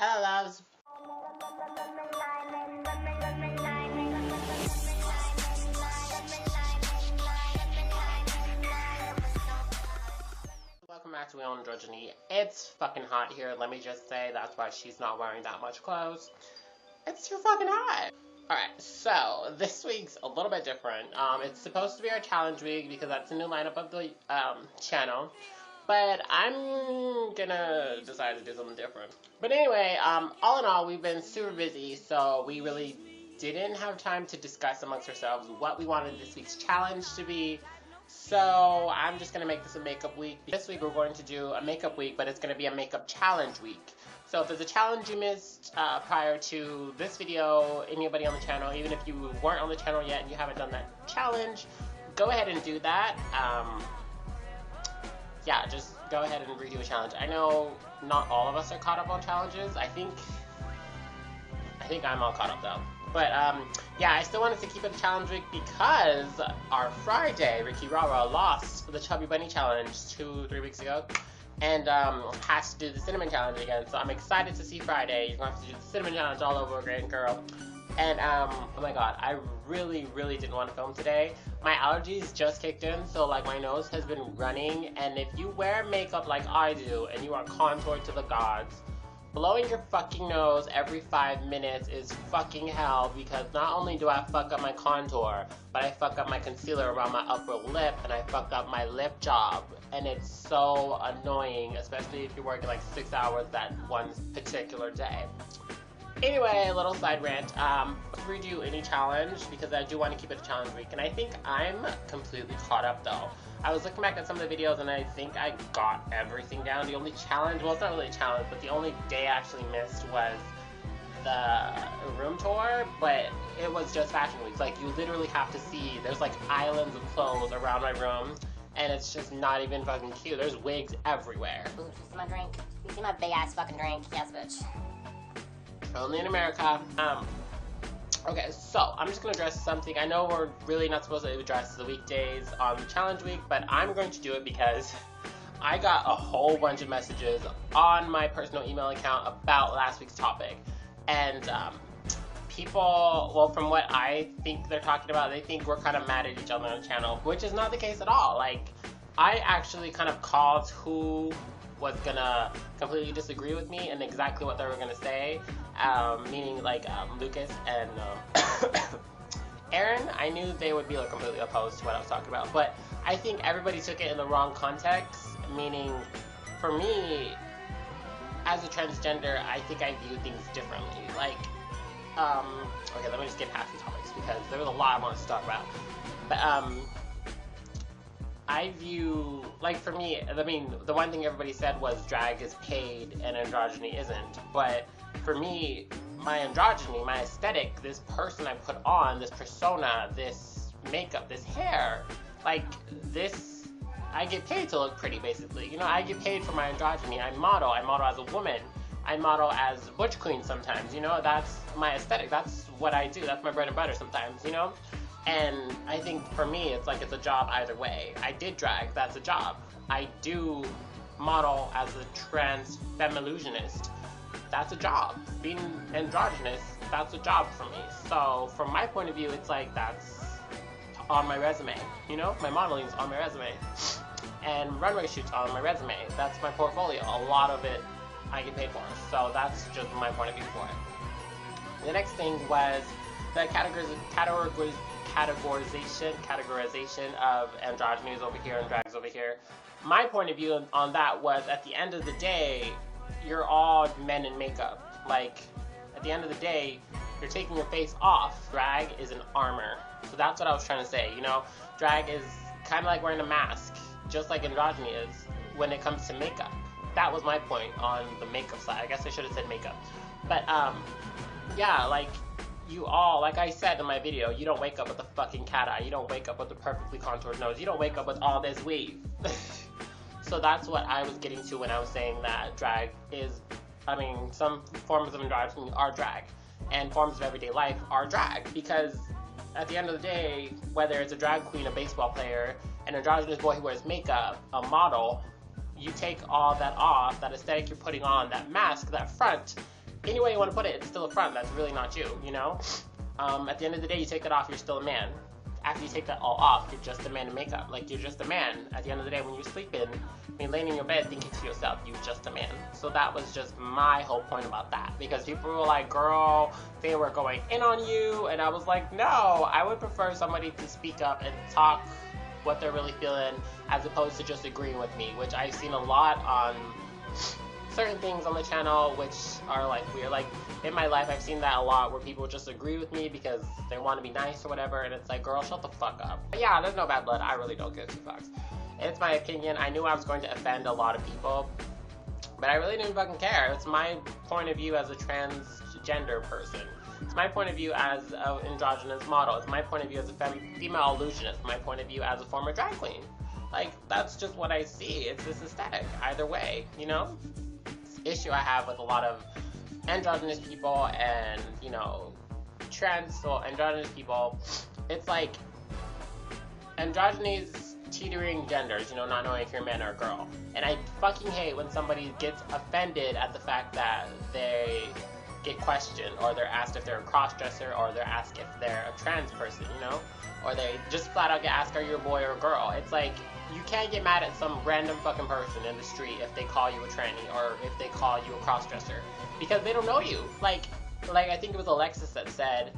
Hello, loves. Welcome back to WeAreAndrogyny. It's fucking hot here, let me just say. That's why she's not wearing that much clothes. It's too fucking hot. Alright, so this week's a little bit different. It's supposed to be our challenge week because that's the new lineup of the channel. But I'm gonna decide to do something different. But anyway, all in all, we've been super busy, so we really didn't have time to discuss amongst ourselves what we wanted this week's challenge to be. So I'm just gonna make this a makeup week. This week we're going to do a makeup week, but it's gonna be a makeup challenge week. So if there's a challenge you missed prior to this video, anybody on the channel, even if you weren't on the channel yet and you haven't done that challenge, go ahead and do that. Yeah, just go ahead and redo a challenge. I know not all of us are caught up on challenges. I think I'm all caught up though. But yeah, I still wanted to keep it a challenge week because our Friday, Ricky Rara lost the Chubby Bunny challenge 2-3 weeks ago, and has to do the cinnamon challenge again. So I'm excited to see Friday. You're gonna have to do the cinnamon challenge all over again, girl. And oh my god, I really didn't want to film today. My allergies just kicked in, so like my nose has been running, and if you wear makeup like I do and you are contoured to the gods, blowing your fucking nose every 5 minutes is fucking hell, because not only do I fuck up my contour, but I fuck up my concealer around my upper lip, and I fuck up my lip job, and it's so annoying, especially if you're working like 6 hours that one particular day. Anyway, a little side rant. Redo any challenge because I do want to keep it a challenge week, and I think I'm completely caught up though. I was looking back at some of the videos and I think I got everything down. The only challenge, well, it's not really a challenge, but the only day I actually missed was the room tour, but it was just fashion week. Like, you literally have to see, there's like islands of clothes around my room, and it's just not even fucking cute. There's wigs everywhere. Ooh, you see my drink? You see my big ass fucking drink? Yes, bitch. Only in America. Okay, so I'm just gonna address something. I know we're really not supposed to address the weekdays on the challenge week, but I'm going to do it because I got a whole bunch of messages on my personal email account about last week's topic. And people, well, from what I think they're talking about, they think we're kind of mad at each other on the channel, which is not the case at all. Like, I actually kind of called who was gonna completely disagree with me and exactly what they were gonna say, meaning like Lucas and Aaron. I knew they would be like completely opposed to what I was talking about, but I think everybody took it in the wrong context, meaning for me, as a transgender, I think I view things differently. Like, okay, let me just get past the topics because there was a lot I wanted to talk about. But I view, like, for me, I mean, the one thing everybody said was drag is paid and androgyny isn't. But for me, my androgyny, my aesthetic, this person I put on, this persona, this makeup, this hair, like, this, I get paid to look pretty, basically. You know, I get paid for my androgyny. I model as a woman. I model as butch queen sometimes, you know? That's my aesthetic. That's what I do. That's my bread and butter sometimes, you know? And I think for me, it's like it's a job either way. I did drag, that's a job. I do model as a trans femilusionist, that's a job. Being androgynous, that's a job for me. So from my point of view, it's like that's on my resume, you know? My modeling's on my resume. And runway shoots on my resume. That's my portfolio. A lot of it I get paid for. So that's just my point of view for it. The next thing was the categorization of androgyny is over here and drags over here. My point of view on that was, at the end of the day, you're all men in makeup. Like, at the end of the day, you're taking your face off. Drag is an armor. So that's what I was trying to say, you know? Drag is kind of like wearing a mask, just like androgyny is when it comes to makeup. That was my point on the makeup side. I guess I should have said makeup. But, yeah, like, you all, like I said in my video, you don't wake up with a fucking cat eye. You don't wake up with a perfectly contoured nose. You don't wake up with all this weave. So that's what I was getting to when I was saying that drag is, I mean, some forms of androgyny are drag, and forms of everyday life are drag, because at the end of the day, whether it's a drag queen, a baseball player, an androgynous boy who wears makeup, a model, you take all that off, that aesthetic you're putting on, that mask, that front, any way you want to put it, it's still a front. That's really not you, you know? At the end of the day, you take that off, you're still a man. After you take that all off, you're just a man in makeup. Like, you're just a man. At the end of the day, when you're sleeping, when you're laying in your bed thinking to yourself, you're just a man. So that was just my whole point about that. Because people were like, girl, they were going in on you. And I was like, no, I would prefer somebody to speak up and talk what they're really feeling as opposed to just agreeing with me, which I've seen a lot on certain things on the channel which are like weird. Like in my life I've seen that a lot where people just agree with me because they want to be nice or whatever, and it's like, girl, shut the fuck up. But yeah, there's no bad blood. I really don't give two fucks. It's my opinion. I knew I was going to offend a lot of people, but I really didn't fucking care. It's my point of view as a transgender person. It's my point of view as an androgynous model. It's my point of view as a female illusionist. My point of view as a former drag queen. Like, that's just what I see. It's this aesthetic. Either way, you know? Issue I have with a lot of androgynous people and, you know, androgynous people, it's like androgyny's teetering genders, you know, not knowing if you're a man or a girl. And I fucking hate when somebody gets offended at the fact that they get questioned, or they're asked if they're a cross-dresser, or they're asked if they're a trans person, you know, or they just flat out get asked, are you a boy or a girl? It's like, you can't get mad at some random fucking person in the street if they call you a tranny or if they call you a cross-dresser, because they don't know you. Like I think it was Alexis that said,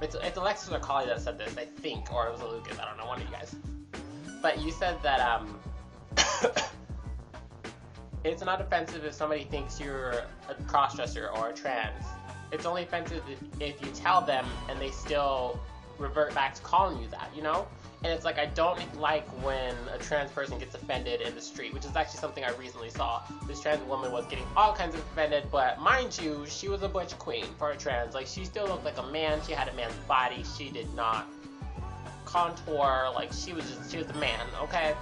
it's Alexis or Collie that said this, I think, or it was a Lucas, I don't know, one of you guys. But you said that, it's not offensive if somebody thinks you're a cross-dresser or a trans. It's only offensive if you tell them and they still revert back to calling you that, you know? And it's like, I don't like when a trans person gets offended in the street, which is actually something I recently saw. This trans woman was getting all kinds of offended, but mind you, she was a butch queen for a trans. Like, she still looked like a man, she had a man's body, she did not contour, like, she was a man, okay?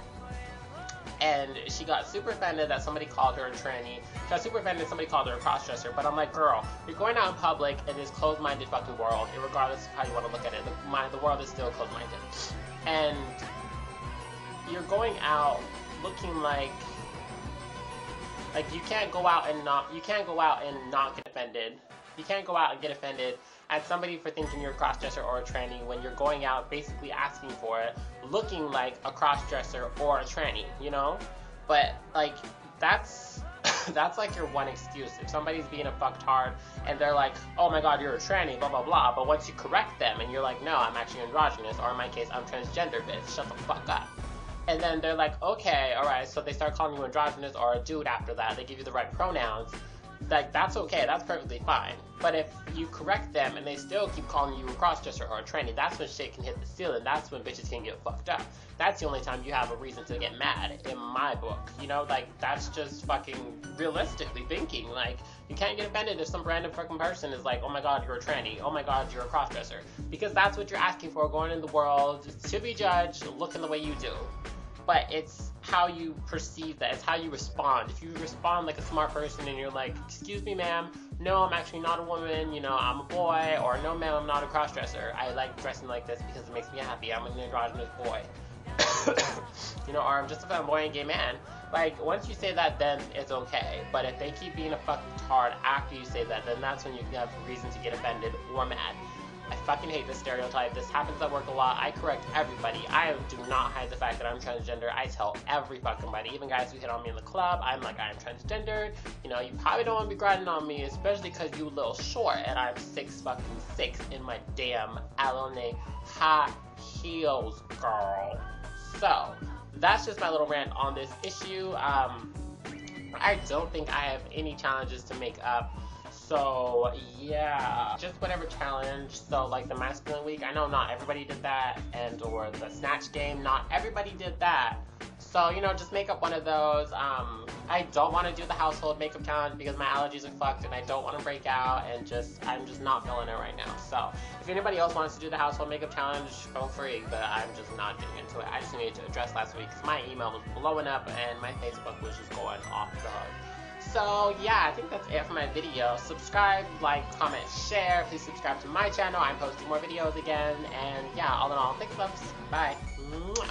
And she got super offended that somebody called her a tranny. She got super offended that somebody called her a cross-dresser. But I'm like, girl, you're going out in public in this closed-minded fucking world, regardless of how you want to look at it. The world is still closed-minded. And you're going out looking like you can't go out and not get offended. You can't go out and get offended at somebody for thinking you're a cross-dresser or a tranny when you're going out basically asking for it, looking like a cross-dresser or a tranny, you know? But, like, that's like your one excuse. If somebody's being a fucktard and they're like, oh my god, you're a tranny, blah blah blah, but once you correct them and you're like, no, I'm actually androgynous, or in my case, I'm transgender, bitch, shut the fuck up. And then they're like, okay, alright, so they start calling you androgynous or a dude after that, they give you the right pronouns, like, that's okay, that's perfectly fine. But if you correct them and they still keep calling you a cross-dresser or a tranny, that's when shit can hit the ceiling. That's when bitches can get fucked up. That's the only time you have a reason to get mad, in my book. You know, like, that's just fucking realistically thinking. Like, you can't get offended if some random fucking person is like, oh my god, you're a tranny. Oh my god, you're a cross-dresser. Because that's what you're asking for, going in the world, to be judged, looking the way you do. But it's how you perceive that. It's how you respond. If you respond like a smart person and you're like, excuse me, ma'am, no, I'm actually not a woman, you know, I'm a boy, or no, ma'am, I'm not a cross-dresser. I like dressing like this because it makes me happy. I'm an androgynous boy. You know, or I'm just a flamboyant gay man. Like, once you say that, then it's okay. But if they keep being a fucking tard after you say that, then that's when you have reason to get offended or mad. I fucking hate this stereotype. This happens at work a lot. I correct everybody. I do not hide the fact that I'm transgender. I tell every fucking body, even guys who hit on me in the club, I'm like, I'm transgendered. You know, you probably don't want to be grinding on me, especially because you a little short, and I'm 6'6" in my damn Alone high heels, girl. So, that's just my little rant on this issue. I don't think I have any challenges to make up. So, yeah, just whatever challenge. So, like the masculine week, I know not everybody did that, or the snatch game, not everybody did that. So, you know, just make up one of those. I don't want to do the household makeup challenge because my allergies are fucked and I don't want to break out, and I'm just not feeling it right now. So, if anybody else wants to do the household makeup challenge, feel free, but I'm just not getting into it. I just needed to address last week because my email was blowing up and my Facebook was just going off the hook. So, yeah, I think that's it for my video. Subscribe, like, comment, share. Please subscribe to my channel. I'm posting more videos again. And, yeah, all in all, thanks, loves. Bye. Mwah.